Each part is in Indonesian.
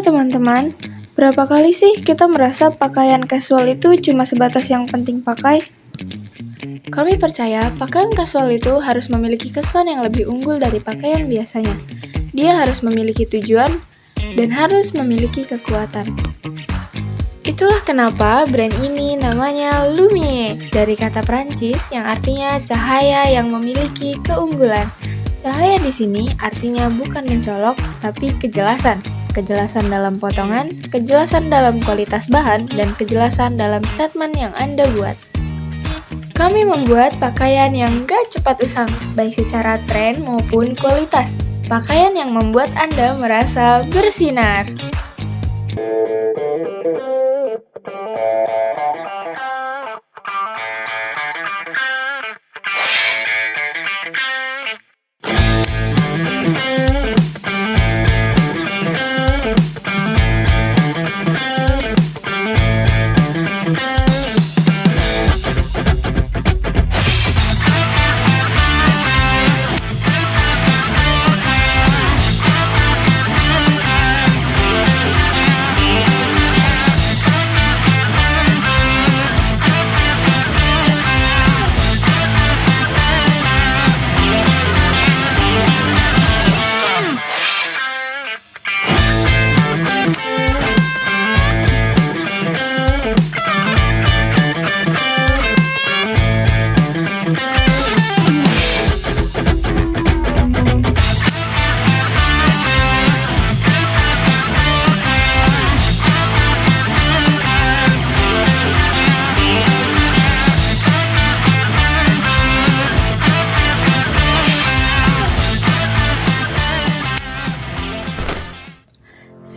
teman-teman, berapa kali sih kita merasa pakaian casual itu cuma sebatas yang penting pakai? Kami percaya pakaian casual itu harus memiliki kesan yang lebih unggul dari pakaian biasanya. Dia harus memiliki tujuan dan harus memiliki kekuatan. Itulah kenapa brand ini namanya Lumie, dari kata Prancis yang artinya cahaya yang memiliki keunggulan. Cahaya di sini artinya bukan mencolok, tapi kejelasan. Kejelasan dalam potongan, kejelasan dalam kualitas bahan, dan kejelasan dalam statement yang Anda buat. Kami membuat pakaian yang gak cepat usang, baik secara tren maupun kualitas. Pakaian yang membuat Anda merasa bersinar.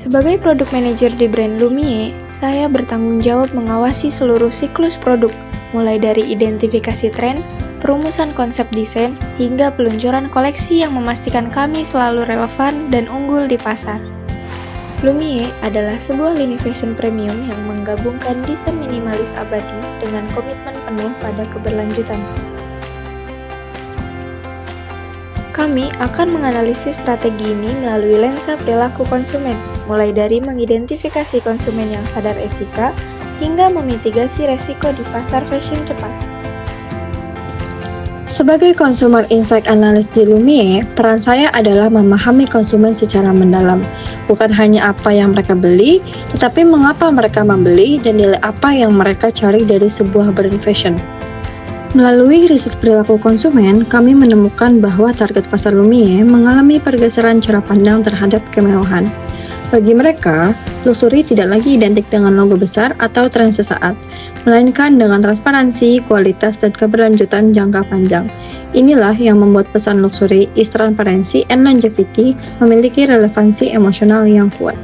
Sebagai product manager di brand Lumie, saya bertanggung jawab mengawasi seluruh siklus produk, mulai dari identifikasi tren, perumusan konsep desain, hingga peluncuran koleksi yang memastikan kami selalu relevan dan unggul di pasar. Lumie adalah sebuah lini fashion premium yang menggabungkan desain minimalis abadi dengan komitmen penuh pada keberlanjutan. Kami akan menganalisis strategi ini melalui lensa perilaku konsumen, mulai dari mengidentifikasi konsumen yang sadar etika, hingga memitigasi resiko di pasar fashion cepat. Sebagai Consumer Insight Analyst di Lumie, peran saya adalah memahami konsumen secara mendalam. Bukan hanya apa yang mereka beli, tetapi mengapa mereka membeli dan nilai apa yang mereka cari dari sebuah brand fashion. Melalui riset perilaku konsumen, kami menemukan bahwa target pasar Lumie mengalami pergeseran cara pandang terhadap kemewahan. Bagi mereka, luxury tidak lagi identik dengan logo besar atau tren sesaat, melainkan dengan transparansi, kualitas, dan keberlanjutan jangka panjang. Inilah yang membuat pesan luxury is transparency and longevity memiliki relevansi emosional yang kuat.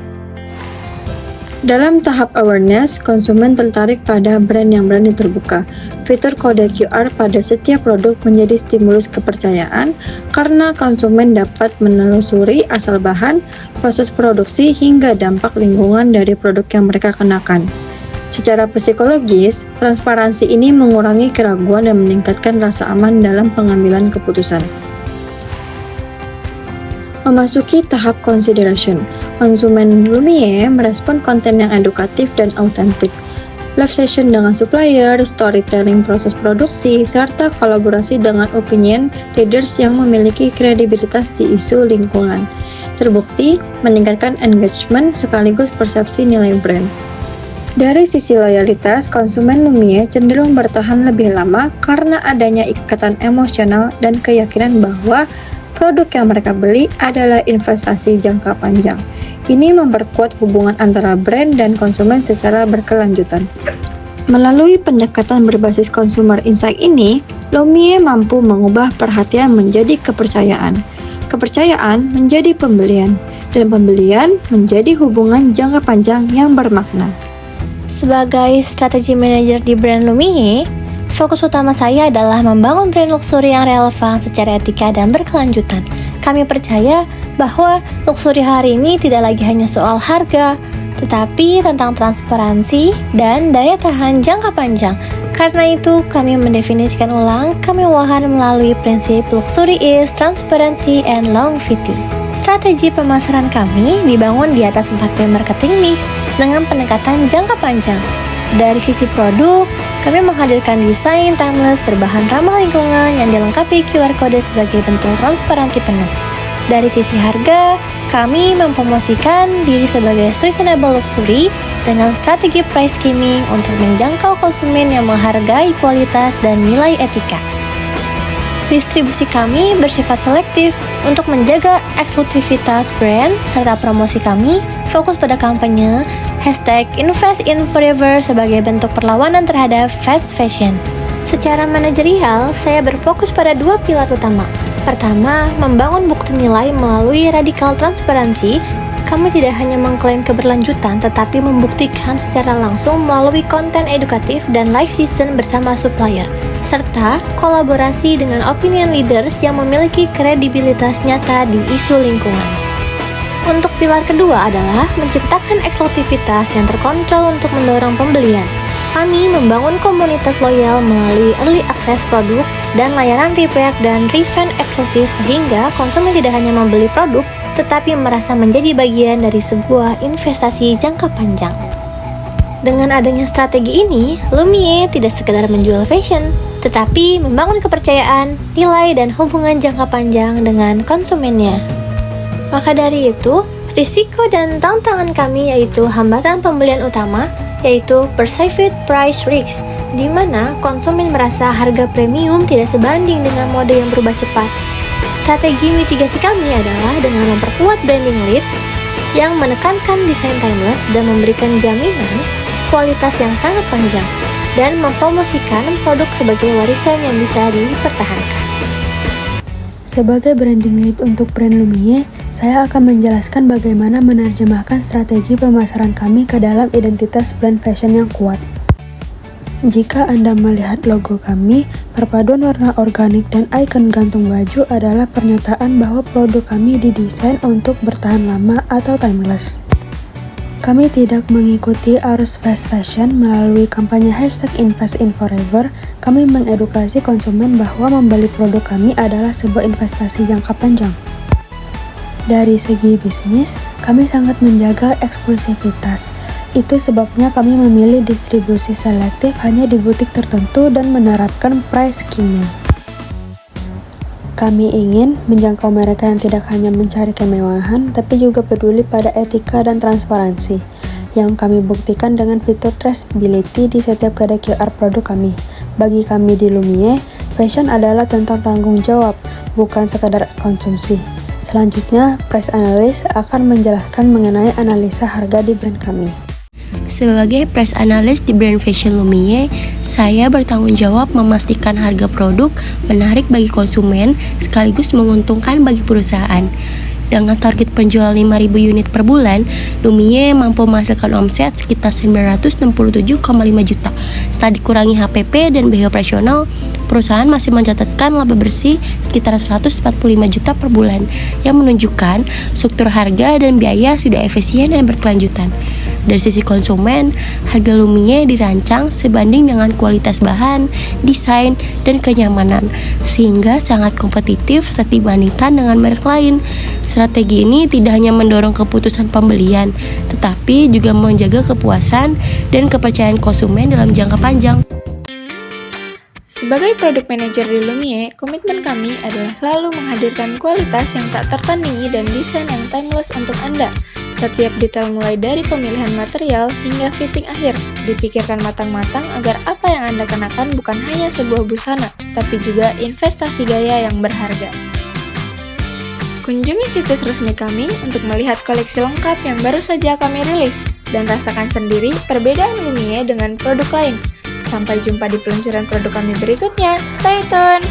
Dalam tahap awareness, konsumen tertarik pada brand yang berani terbuka. Fitur kode QR pada setiap produk menjadi stimulus kepercayaan karena konsumen dapat menelusuri asal bahan, proses produksi, hingga dampak lingkungan dari produk yang mereka kenakan. Secara psikologis, transparansi ini mengurangi keraguan dan meningkatkan rasa aman dalam pengambilan keputusan. Memasuki tahap consideration, konsumen Lumie merespon konten yang edukatif dan autentik. Live session dengan supplier, storytelling proses produksi, serta kolaborasi dengan opinion leaders yang memiliki kredibilitas di isu lingkungan. Terbukti meningkatkan engagement sekaligus persepsi nilai brand. Dari sisi loyalitas, konsumen Lumie cenderung bertahan lebih lama karena adanya ikatan emosional dan keyakinan bahwa produk yang mereka beli adalah investasi jangka panjang. Ini memperkuat hubungan antara brand dan konsumen secara berkelanjutan. Melalui pendekatan berbasis consumer insight ini, Lumie mampu mengubah perhatian menjadi kepercayaan, kepercayaan menjadi pembelian, dan pembelian menjadi hubungan jangka panjang yang bermakna. Sebagai strategi manager di brand Lumie, fokus utama saya adalah membangun brand luxury yang relevan secara etika dan berkelanjutan. Kami percaya bahwa luxury hari ini tidak lagi hanya soal harga, tetapi tentang transparansi dan daya tahan jangka panjang. Karena itu, kami mendefinisikan ulang kemewahan melalui prinsip luxury is transparency and longevity. Strategi pemasaran kami dibangun di atas 4P marketing mix dengan pendekatan jangka panjang. Dari sisi produk, kami menghadirkan desain timeless berbahan ramah lingkungan yang dilengkapi QR Code sebagai bentuk transparansi penuh. Dari sisi harga, kami mempromosikan diri sebagai sustainable luxury dengan strategi price skimming untuk menjangkau konsumen yang menghargai kualitas dan nilai etika. Distribusi kami bersifat selektif untuk menjaga eksklusivitas brand, serta promosi kami fokus pada kampanye #InvestInForever sebagai bentuk perlawanan terhadap fast fashion. Secara manajerial, saya berfokus pada 2 pilar utama. Pertama, membangun bukti nilai melalui radikal transparansi. Kami tidak hanya mengklaim keberlanjutan, tetapi membuktikan secara langsung melalui konten edukatif dan live season bersama supplier, serta kolaborasi dengan opinion leaders yang memiliki kredibilitas nyata di isu lingkungan. Untuk pilar kedua adalah menciptakan eksklusivitas yang terkontrol untuk mendorong pembelian. Kami membangun komunitas loyal melalui early access produk dan layanan repair dan refund eksklusif sehingga konsumen tidak hanya membeli produk, tetapi merasa menjadi bagian dari sebuah investasi jangka panjang. Dengan adanya strategi ini, Lumie tidak sekedar menjual fashion, tetapi membangun kepercayaan, nilai, dan hubungan jangka panjang dengan konsumennya. Maka dari itu, risiko dan tantangan kami yaitu hambatan pembelian utama, yaitu perceived price risk, di mana konsumen merasa harga premium tidak sebanding dengan mode yang berubah cepat. Strategi mitigasi kami adalah dengan memperkuat branding lead yang menekankan desain timeless dan memberikan jaminan kualitas yang sangat panjang, dan mempromosikan produk sebagai warisan yang bisa dipertahankan. Sebagai branding lead untuk brand Lumie, saya akan menjelaskan bagaimana menerjemahkan strategi pemasaran kami ke dalam identitas brand fashion yang kuat. Jika Anda melihat logo kami, perpaduan warna organik dan ikon gantung baju adalah pernyataan bahwa produk kami didesain untuk bertahan lama atau timeless. Kami tidak mengikuti arus fast fashion melalui kampanye #InvestInForever. Kami mengedukasi konsumen bahwa membeli produk kami adalah sebuah investasi jangka panjang. Dari segi bisnis, kami sangat menjaga eksklusivitas. Itu sebabnya kami memilih distribusi selektif hanya di butik tertentu dan menerapkan price skimming. Kami ingin menjangkau mereka yang tidak hanya mencari kemewahan, tapi juga peduli pada etika dan transparansi, yang kami buktikan dengan fitur traceability di setiap kode QR produk kami. Bagi kami di Lumie, fashion adalah tentang tanggung jawab, bukan sekadar konsumsi. Selanjutnya, price analyst akan menjelaskan mengenai analisa harga di brand kami. Sebagai price analyst di brand fashion Lumie, saya bertanggung jawab memastikan harga produk menarik bagi konsumen sekaligus menguntungkan bagi perusahaan. Dengan target penjualan 5.000 unit per bulan, Lumie mampu menghasilkan omset sekitar 967,5 juta. Setelah dikurangi HPP dan biaya operasional, perusahaan masih mencatatkan laba bersih sekitar 145 juta per bulan, yang menunjukkan struktur harga dan biaya sudah efisien dan berkelanjutan. Dari sisi konsumen, harga Lumie dirancang sebanding dengan kualitas bahan, desain, dan kenyamanan, sehingga sangat kompetitif saat dibandingkan dengan merek lain. Strategi ini tidak hanya mendorong keputusan pembelian, tetapi juga menjaga kepuasan dan kepercayaan konsumen dalam jangka panjang. Sebagai product manager di Lumie, komitmen kami adalah selalu menghadirkan kualitas yang tak tertandingi dan desain yang timeless untuk Anda. Setiap detail mulai dari pemilihan material hingga fitting akhir dipikirkan matang-matang agar apa yang Anda kenakan bukan hanya sebuah busana, tapi juga investasi gaya yang berharga. Kunjungi situs resmi kami untuk melihat koleksi lengkap yang baru saja kami rilis dan rasakan sendiri perbedaan Lumie dengan produk lain. Sampai jumpa di peluncuran produk kami berikutnya. Stay tune!